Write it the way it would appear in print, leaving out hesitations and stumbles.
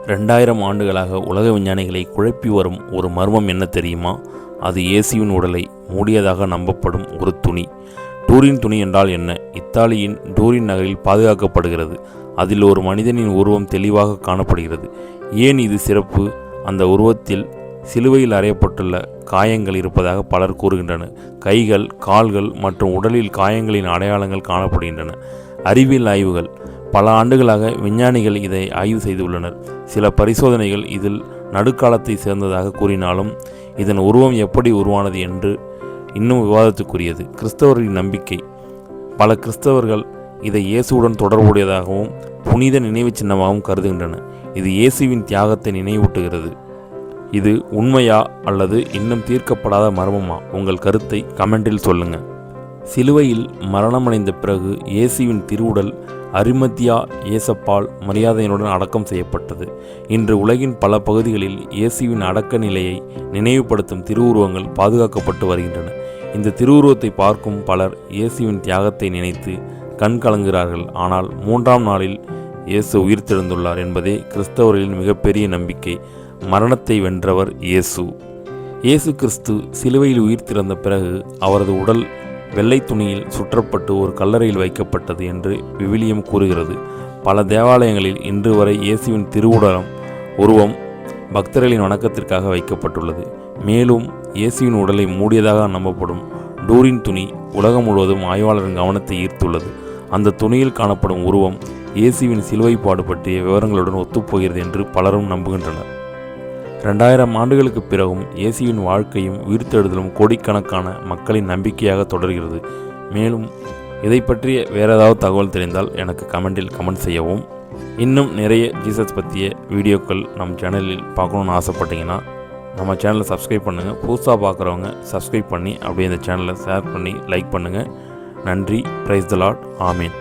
2000 ஆண்டுகளாக உலக விஞ்ஞானிகளை குழப்பி வரும் ஒரு மர்மம் என்ன தெரியுமா? அது இயேசுவின் உடலை மூடியதாக நம்பப்படும் ஒரு துணி. டூரின் துணி என்றால் என்ன? இத்தாலியின் டூரின் நகரில் பாதுகாக்கப்படுகிறது. அதில் ஒரு மனிதனின் உருவம் தெளிவாக காணப்படுகிறது. ஏன் இது சிறப்பு? அந்த உருவத்தில் சிலுவையில் அறையப்பட்டுள்ள காயங்கள் இருப்பதாக பலர் கூறுகின்றனர். கைகள், கால்கள் மற்றும் உடலில் காயங்களின் அடையாளங்கள் காணப்படுகின்றன. அறிவியல் ஆய்வுகள் பல ஆண்டுகளாக விஞ்ஞானிகள் இதை ஆய்வு செய்துள்ளனர். சில பரிசோதனைகள் இதில் நடுக்காலத்தை சேர்ந்ததாக கூறினாலும் இதன் உருவம் எப்படி உருவானது என்று இன்னும் விவாதத்துக்குரியது. கிறிஸ்தவர்களின் நம்பிக்கை பல கிறிஸ்தவர்கள் இதை இயேசுவுடன் தொடர்புடையதாகவும் புனித நினைவு சின்னமாகவும் கருதுகின்றனர். இது இயேசுவின் தியாகத்தை நினைவூட்டுகிறது. இது உண்மையா அல்லது இன்னும் தீர்க்கப்படாத மர்மமா? உங்கள் கருத்தை கமெண்டில் சொல்லுங்கள். சிலுவையில் மரணமடைந்த பிறகு இயேசுவின் திருவுடல் அரிமத்தியா ஏசப்பால் மரியாதையுடன் அடக்கம் செய்யப்பட்டது. இன்று உலகின் பல பகுதிகளில் இயேசுவின் அடக்க நிலையை நினைவுபடுத்தும் திருவுருவங்கள் பாதுகாக்கப்பட்டு வருகின்றன. இந்த திருவுருவத்தை பார்க்கும் பலர் இயேசுவின் தியாகத்தை நினைத்து கண் கலங்குகிறார்கள். ஆனால் 3ஆம் நாளில் இயேசு உயிர்த்தெழுந்துள்ளார் என்பதே கிறிஸ்தவர்களின் மிகப்பெரிய நம்பிக்கை. மரணத்தை வென்றவர் இயேசு. இயேசு கிறிஸ்து சிலுவையில் உயிர்த்திருந்த பிறகு அவரது உடல் வெள்ளை துணியில் சுற்றப்பட்டு ஒரு கல்லறையில் வைக்கப்பட்டது என்று விவிலியம் கூறுகிறது. பல தேவாலயங்களில் இன்று வரை இயேசுவின் திருவுடலம் உருவம் பக்தர்களின் வணக்கத்திற்காக வைக்கப்பட்டுள்ளது. மேலும் இயேசுவின் உடலை மூடியதாக நம்பப்படும் டூரின் துணி உலகம் முழுவதும் ஆய்வாளரின் கவனத்தை ஈர்த்துள்ளது. அந்த துணியில் காணப்படும் உருவம் இயேசுவின் சிலுவைப்பாடு பற்றிய விவரங்களுடன் ஒத்துப்போகிறது என்று பலரும் நம்புகின்றனர். 2000 ஆண்டுகளுக்கு பிறகும் இயேசுவின் வாழ்க்கையும் உயிர்த்தெழுதலும் கோடிக்கணக்கான மக்களின் நம்பிக்கையாக தொடர்கிறது. மேலும் இதை பற்றிய வேறு ஏதாவது தகவல் தெரிந்தால் எனக்கு கமெண்ட் செய்யவும். இன்னும் நிறைய ஜீசஸ் பற்றிய வீடியோக்கள் நம்ம சேனலில் பார்க்கணுன்னு ஆசைப்பட்டீங்கன்னா நம்ம சேனலை சப்ஸ்கிரைப் பண்ணுங்கள். புதுசாக பார்க்குறவங்க சப்ஸ்கிரைப் பண்ணி அப்படியே இந்த சேனலை ஷேர் பண்ணி லைக் பண்ணுங்கள். நன்றி. Praise the Lord. ஆமீன்.